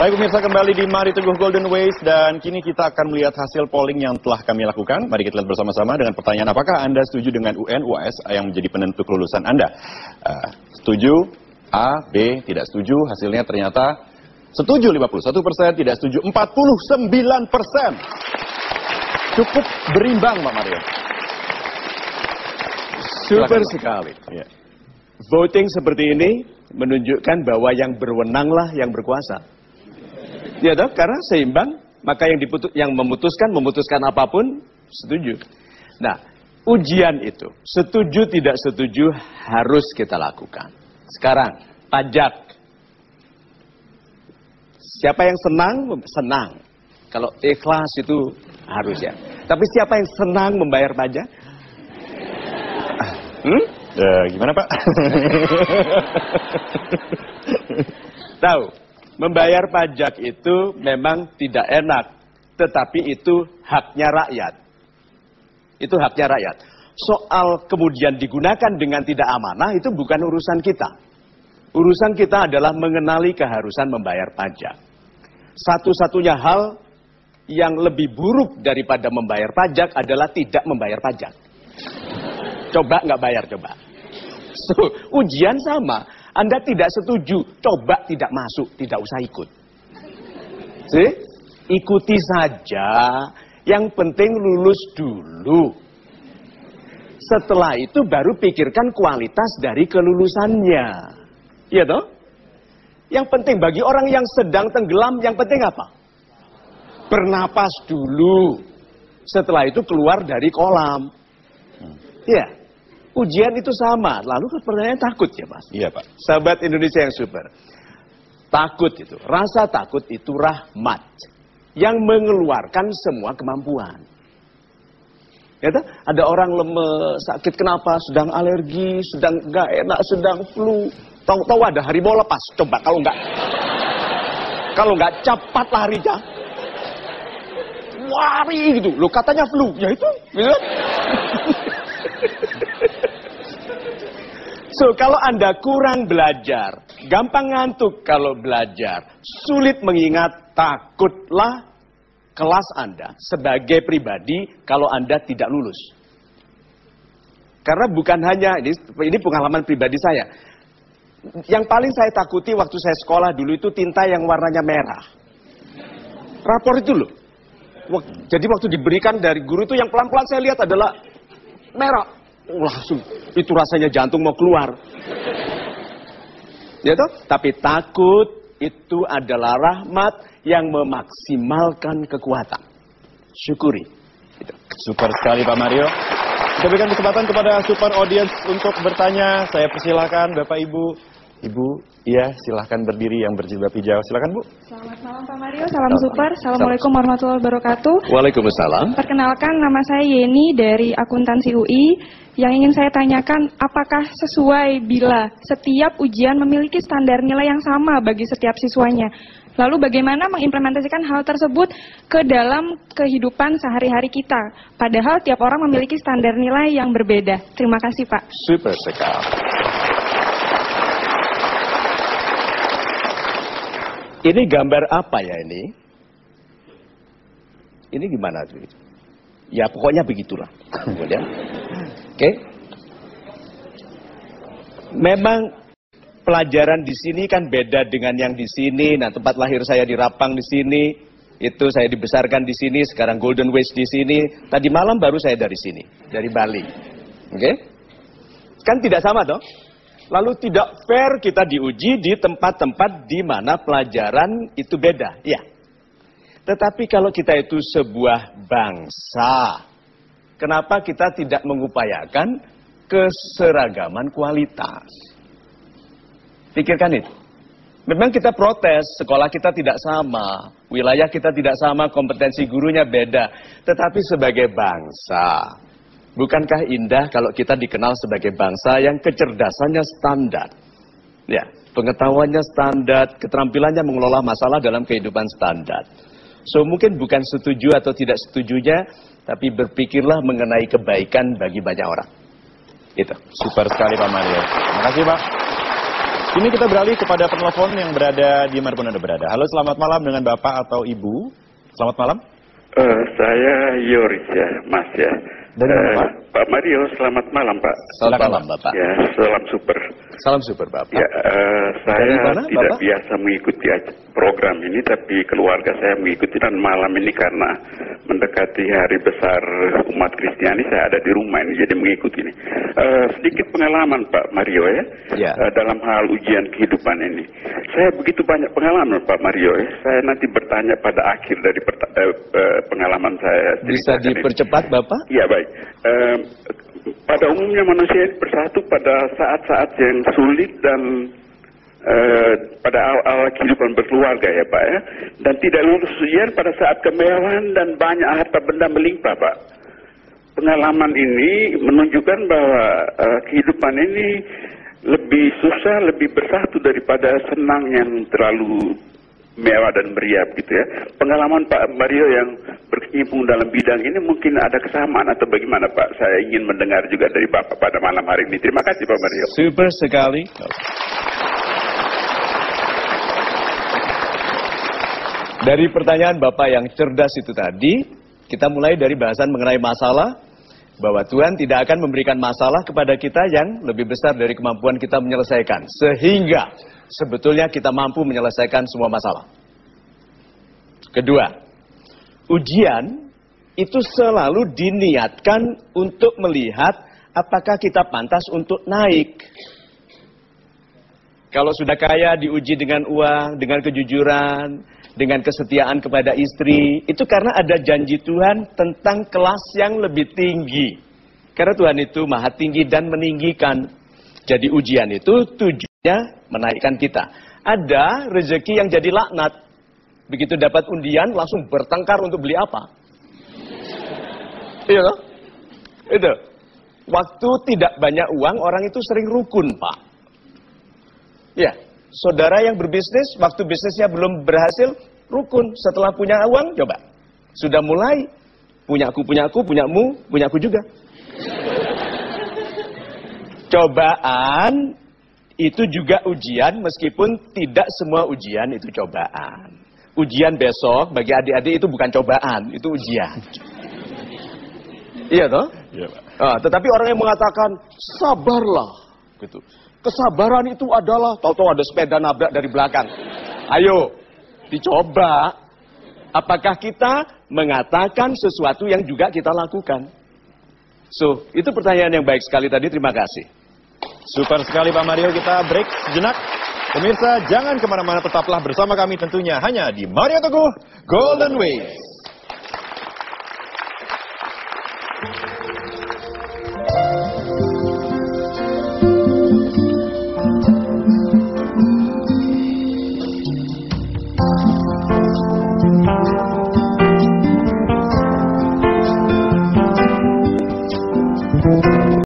Baik pemirsa, kembali di Mari Teguh Golden Ways dan kini kita akan melihat hasil polling yang telah kami lakukan. Mari kita lihat bersama-sama dengan pertanyaan, apakah Anda setuju dengan UN UAS yang menjadi penentu kelulusan Anda? Setuju, A, B, tidak setuju. Hasilnya ternyata setuju 51%, tidak setuju 49%. Cukup berimbang, Pak Mario. Super sekali. Ya. Voting seperti ini menunjukkan bahwa yang berwenanglah yang berkuasa. Ya toh, karena seimbang, maka yang memutuskan apapun setuju. Nah, ujian itu setuju tidak setuju harus kita lakukan. Sekarang pajak. Siapa yang senang. Kalau ikhlas itu harus ya. Tapi siapa yang senang membayar pajak? Gimana Pak? Tahu, membayar pajak itu memang tidak enak, tetapi itu haknya rakyat. Itu haknya rakyat. Soal kemudian digunakan dengan tidak amanah itu bukan urusan kita. Urusan kita adalah mengenali keharusan membayar pajak. Satu-satunya hal yang lebih buruk daripada membayar pajak adalah tidak membayar pajak. Coba nggak bayar, coba. So, ujian sama. Anda tidak setuju, coba tidak masuk, tidak usah ikut. See? Ikuti saja, yang penting lulus dulu. Setelah itu baru pikirkan kualitas dari kelulusannya. Iya toh? Yang penting bagi orang yang sedang tenggelam, yang penting apa? Bernapas dulu. Setelah itu keluar dari kolam. Iya. Ujian itu sama. Lalu pertanyaan takut ya Mas? Iya Pak. Sahabat Indonesia yang super. Takut itu. Rasa takut itu rahmat. Yang mengeluarkan semua kemampuan. Ya, ada orang lemes, sakit kenapa? Sedang alergi, sedang gak enak, sedang flu. Tahu-tahu ada harimau lepas. Coba kalau nggak cepat larinya. Lari gitu. Loh katanya flu. Ya itu. Gitu. So, kalau Anda kurang belajar, gampang ngantuk kalau belajar, sulit mengingat, takutlah kelas Anda sebagai pribadi kalau Anda tidak lulus. Karena bukan hanya, ini pengalaman pribadi saya. Yang paling saya takuti waktu saya sekolah dulu itu tinta yang warnanya merah. Rapor itu loh. Jadi waktu diberikan dari guru itu yang pelan-pelan saya lihat adalah merah. Langsung itu rasanya jantung mau keluar. Ya toh? Tapi takut itu adalah rahmat yang memaksimalkan kekuatan. Syukuri. Gitu. Super sekali Pak Mario. Kita berikan kesempatan kepada super audience untuk bertanya. Saya persilahkan Bapak Ibu. Ibu, iya silahkan berdiri yang berjilbab hijau. Silakan Bu. Selamat malam Pak Mario, salam super. Assalamualaikum warahmatullahi wabarakatuh. Waalaikumsalam. Perkenalkan nama saya Yeni dari Akuntansi UI. Yang ingin saya tanyakan, apakah sesuai bila setiap ujian memiliki standar nilai yang sama bagi setiap siswanya? Lalu bagaimana mengimplementasikan hal tersebut ke dalam kehidupan sehari-hari kita? Padahal tiap orang memiliki standar nilai yang berbeda. Terima kasih Pak. Super sekali. Ini gambar apa ya ini? Ini gimana tuh? Ya pokoknya begitulah. Kemudian, oke. Memang pelajaran di sini kan beda dengan yang di sini. Nah, tempat lahir saya di Rapang di sini, itu saya dibesarkan di sini. Sekarang Golden Ways di sini. Tadi malam baru saya dari sini, dari Bali. Oke? Kan tidak sama toh? Lalu tidak fair kita diuji di tempat-tempat di mana pelajaran itu beda. Iya. Tetapi kalau kita itu sebuah bangsa, kenapa kita tidak mengupayakan keseragaman kualitas? Pikirkan itu. Memang kita protes, sekolah kita tidak sama, wilayah kita tidak sama, kompetensi gurunya beda. Tetapi sebagai bangsa, bukankah indah kalau kita dikenal sebagai bangsa yang kecerdasannya standar? Ya, pengetahuannya standar, keterampilannya mengelola masalah dalam kehidupan standar. So, mungkin bukan setuju atau tidak setujunya, tapi berpikirlah mengenai kebaikan bagi banyak orang. Itu. Super sekali Pak Mario. Terima kasih Pak. Kini kita beralih kepada penelpon yang berada di mana pun Anda berada. Halo, selamat malam dengan Bapak atau Ibu. Selamat malam. Saya Yoris ya, Mas ya. Dari mana, Pak? Pak Mario, selamat malam Pak. Selamat malam, Bapak. Ya, salam super. Salam super, Bapak. Ya, saya mana, tidak Bapak? biasa mengikuti program ini, tapi keluarga saya mengikuti, dan malam ini karena mendekati hari besar umat Kristiani, saya ada di rumah ini, jadi mengikuti ini. Sedikit pengalaman Pak Mario ya, Ya. Dalam hal ujian kehidupan ini. Saya begitu banyak pengalaman Pak Mario ya. Saya nanti bertanya pada akhir dari pengalaman saya. Bisa ceritakan ini. dipercepat, Bapak? Ya baik. Pada umumnya manusia bersatu pada saat-saat yang sulit dan pada awal kehidupan berkeluarga ya Pak ya. Dan tidak lulus ujian pada saat kemewahan dan banyak harta benda melimpah Pak. Pengalaman ini menunjukkan bahwa kehidupan ini lebih susah, lebih bersatu daripada senang yang terlalu mewah dan meriah gitu ya. Pengalaman Pak Mario yang berkecimpung dalam bidang ini mungkin ada kesamaan atau bagaimana Pak? Saya ingin mendengar juga dari Bapak pada malam hari ini. Terima kasih Pak Mario. Super sekali. Dari pertanyaan Bapak yang cerdas itu tadi, kita mulai dari bahasan mengenai masalah, bahwa Tuhan tidak akan memberikan masalah kepada kita yang lebih besar dari kemampuan kita menyelesaikan. Sehingga sebetulnya kita mampu menyelesaikan semua masalah. Kedua, ujian itu selalu diniatkan untuk melihat apakah kita pantas untuk naik. Kalau sudah kaya diuji dengan uang, dengan kejujuran, dengan kesetiaan kepada istri, itu karena ada janji Tuhan tentang kelas yang lebih tinggi. Karena Tuhan itu maha tinggi dan meninggikan. Jadi ujian itu tujuannya menaikkan kita. Ada rezeki yang jadi laknat. Begitu dapat undian langsung bertengkar untuk beli apa. Iya loh? Itu. Waktu tidak banyak uang, orang itu sering rukun, Pak. Ya, saudara yang berbisnis, waktu bisnisnya belum berhasil, rukun. Setelah punya uang, coba. Sudah mulai, punyaku, punyaku juga. Cobaan itu juga ujian, meskipun tidak semua ujian itu cobaan. Ujian besok bagi adik-adik itu bukan cobaan, itu ujian. Iya toh? Iya, Pak. Tetapi orang yang mengatakan sabarlah, gitu. Kesabaran itu adalah, tahu-tahu ada sepeda nabrak dari belakang. Ayo, dicoba. Apakah kita mengatakan sesuatu yang juga kita lakukan? So, itu pertanyaan yang baik sekali tadi. Terima kasih. Super sekali Pak Mario, kita break sejenak. Pemirsa, jangan kemana-mana, tetaplah bersama kami tentunya hanya di Mario Teguh Golden Ways.